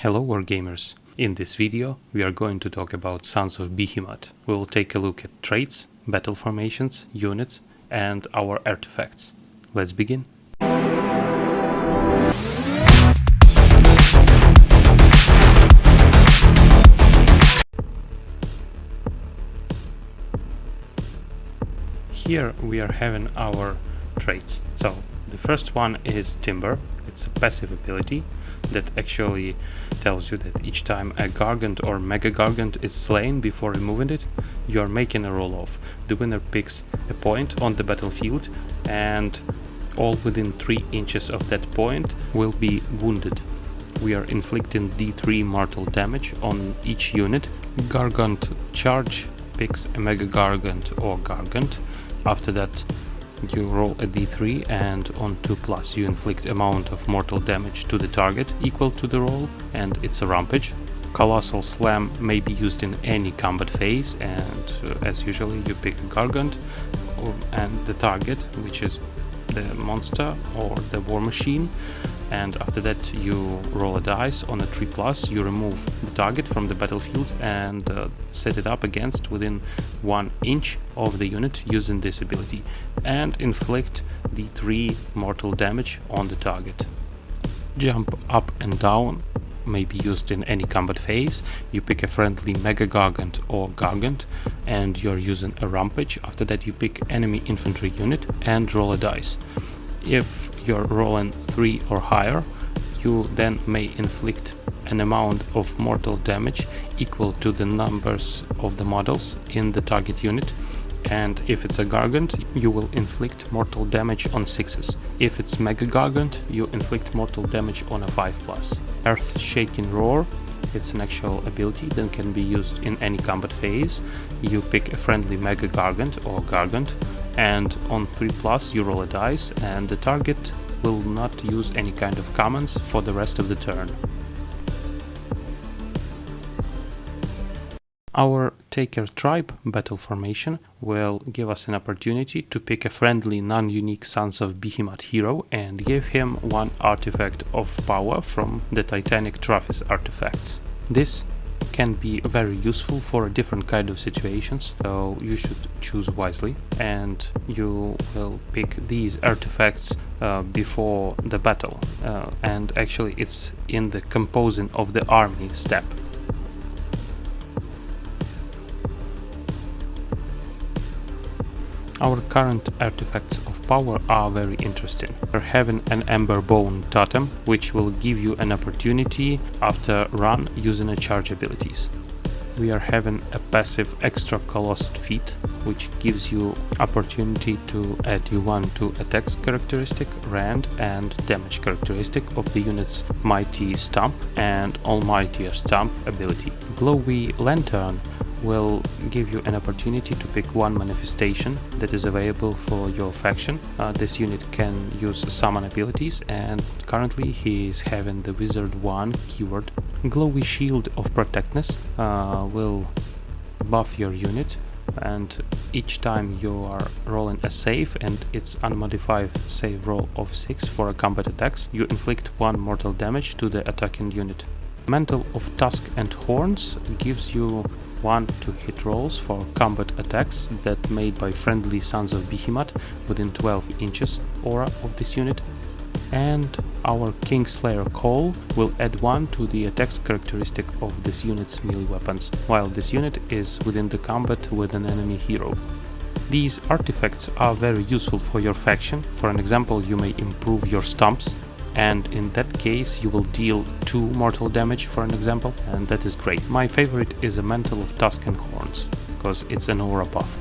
Hello Wargamers! In this video we are going to talk about Sons of Behemat. We will take a look at traits, battle formations, units and our artifacts. Let's begin! Here we are having our traits. So the first one is Timber. It's a passive ability that actually tells you that each time a Gargant or Mega Gargant is slain before removing it, you are making a roll-off. The winner picks a point on the battlefield and all within 3 inches of that point will be wounded. We are inflicting d3 mortal damage on each unit. Gargant charge picks a Mega Gargant or Gargant. After that you roll a d3 and on 2+ you inflict amount of mortal damage to the target equal to the roll, and it's a rampage. Colossal Slam may be used in any combat phase, and as usually you pick a Gargant and the target, which is the monster or the war machine, and after that you roll a dice. On a 3+, you remove the target from the battlefield and set it up against within 1 inch of the unit using this ability, and inflict d3 mortal damage on the target. Jump up and down may be used in any combat phase. You pick a friendly Mega Gargant or Gargant and you're using a rampage. After that you pick enemy infantry unit and roll a dice. If you're rolling 3 or higher, you then may inflict an amount of mortal damage equal to the numbers of the models in the target unit, and if it's a Gargant, you will inflict mortal damage on 6s. If it's Mega Gargant, you inflict mortal damage on a 5+. Earth Shaking Roar, it's an actual ability that can be used in any combat phase. You pick a friendly Mega Gargant or Gargant, and on 3+ you roll a dice, and the target will not use any kind of commands for the rest of the turn. Our Taker Tribe battle formation will give us an opportunity to pick a friendly non-unique Sons of Behemat hero and give him 1 artifact of power from the Titanic Trophies artifacts. This can be very useful for a different kind of situations, so you should choose wisely, and you will pick these artifacts before the battle, and actually it's in the composing of the army step. Our current artifacts of power are very interesting. We're having an Ember Bone Totem, which will give you an opportunity after run using a charge abilities. We are having a passive Extra Colossed Feat, which gives you opportunity to add U1 to attacks characteristic, rend and damage characteristic of the unit's Mighty Stomp and Almighty Stomp ability. Glowy Lantern will give you an opportunity to pick 1 manifestation that is available for your faction. This unit can use summon abilities, and currently he is having the Wizard 1 keyword. Glowy Shield of Protectness will buff your unit, and each time you are rolling a save and it's unmodified save roll of 6 for a combat attacks, you inflict 1 mortal damage to the attacking unit. Mantle of Tusk and Horns gives you 1 to hit rolls for combat attacks that made by friendly Sons of Behemat within 12 inches aura of this unit. And our Kingslayer Call will add 1 to the attacks characteristic of this unit's melee weapons, while this unit is within the combat with an enemy hero. These artifacts are very useful for your faction. For an example, you may improve your stumps, and in that case you will deal 2 mortal damage, for an example, and that is great. My favorite is a Mantle of Tusk and Horns, because it's an aura buff.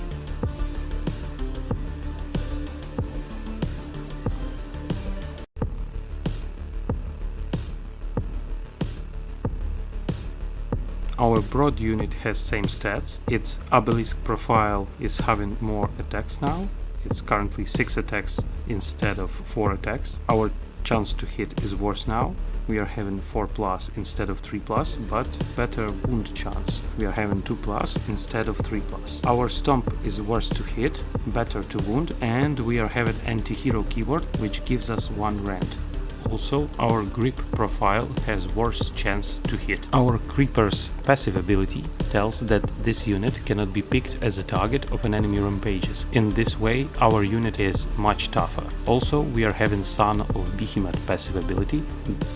Our Broad unit has same stats. Its obelisk profile is having more attacks now. It's currently 6 attacks instead of 4 attacks. Our chance to hit is worse now. We are having 4+ instead of 3+, but better wound chance. We are having 2+ instead of 3+. Our stomp is worse to hit, better to wound, and we are having anti-hero keyword, which gives us 1 rend. Also, our grip profile has worse chance to hit. Our creeper's passive ability tells that this unit cannot be picked as a target of an enemy rampages. In this way, our unit is much tougher. Also, we are having Son of Behemat passive ability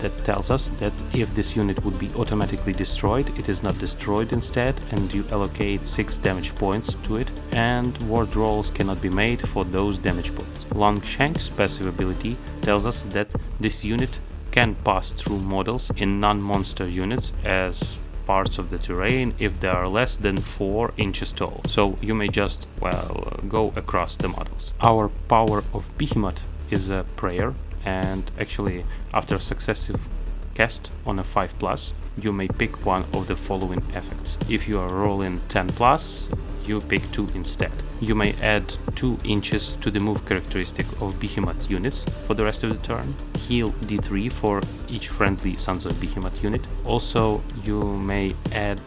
that tells us that if this unit would be automatically destroyed, it is not destroyed instead, and you allocate 6 damage points to it, and ward rolls cannot be made for those damage points. Longshank's passive ability tells us that this unit can pass through models in non-monster units as parts of the terrain if they are less than 4 inches tall, so you may just, well, go across the models. Our power of Behemat is a prayer, and actually after successive cast on a 5+, you may pick one of the following effects. If you are rolling 10+, you pick 2 instead. You may add 2 inches to the move characteristic of Behemat units for the rest of the turn. Heal D3 for each friendly Sons of Behemat unit. Also, you may add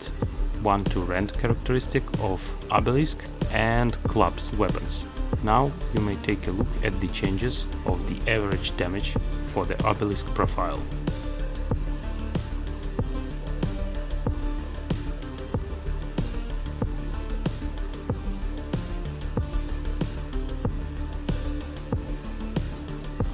1 to rend characteristic of Obelisk and Club's weapons. Now you may take a look at the changes of the average damage for the Obelisk profile.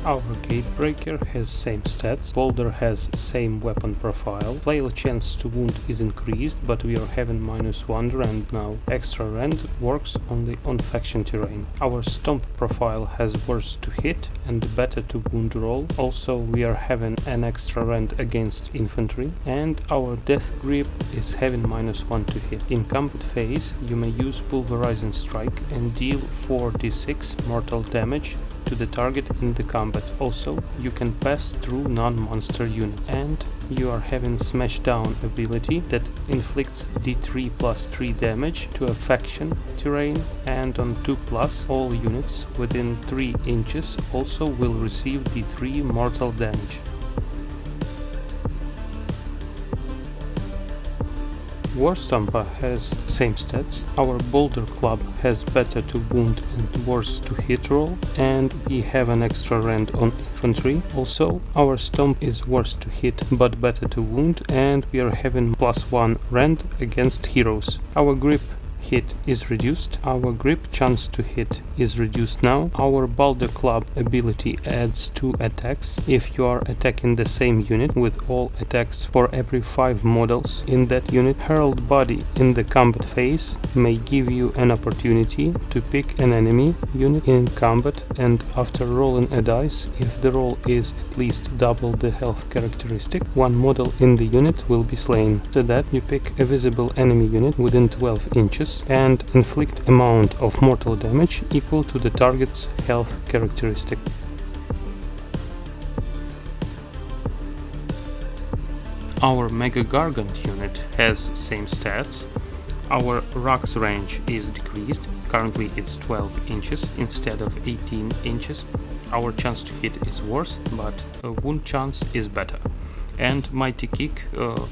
Our Gatebreaker has same stats, Boulder has same weapon profile, player chance to wound is increased, but we are having -1 rend now. Extra rend works only on faction terrain. Our Stomp profile has worse to hit and better to wound roll. Also, we are having an extra rend against infantry, and our Death Grip is having -1 to hit. In combat phase, you may use Pulverizing Strike and deal 4d6 mortal damage to the target in the combat. Also, you can pass through non-monster units, and you are having Smash Down ability that inflicts d3+3 damage to a faction terrain, and on 2+, all units within 3 inches also will receive d3 mortal damage. Warstompa has same stats, our Boulder Club has better to wound and worse to hit roll, and we have an extra rend on infantry. Also, our Stomp is worse to hit but better to wound, and we are having +1 rend against heroes. Our Grip hit is reduced, our grip chance to hit is reduced now. Our Boulder Club ability adds 2 attacks if you are attacking the same unit, with all attacks for every 5 models in that unit. Herald Body in the combat phase may give you an opportunity to pick an enemy unit in combat, and after rolling a dice, if the roll is at least double the health characteristic, one model in the unit will be slain. After that, you pick a visible enemy unit within 12 inches and inflict amount of mortal damage equal to the target's health characteristic. Our Mega Gargant unit has same stats. Our Rock's range is decreased, currently it's 12 inches instead of 18 inches. Our chance to hit is worse, but wound chance is better. And Mighty Kick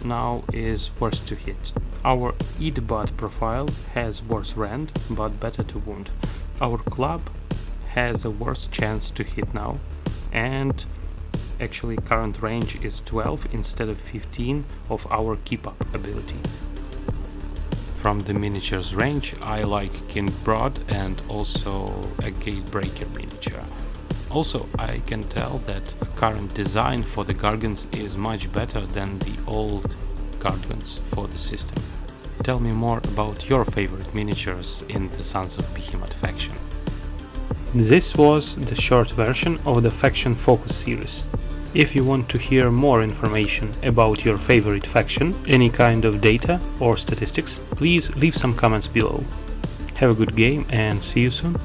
now is worse to hit. Our Eatbot profile has worse rend, but better to wound. Our Club has a worse chance to hit now, and actually current range is 12 instead of 15 of our Keep Up ability. From the miniatures range, I like King Broad and also a Gatebreaker miniature. Also, I can tell that current design for the Gargants is much better than the old Gargants for the system. Tell me more about your favorite miniatures in the Sons of Behemat faction. This was the short version of the Faction Focus series. If you want to hear more information about your favorite faction, any kind of data or statistics, please leave some comments below. Have a good game and see you soon!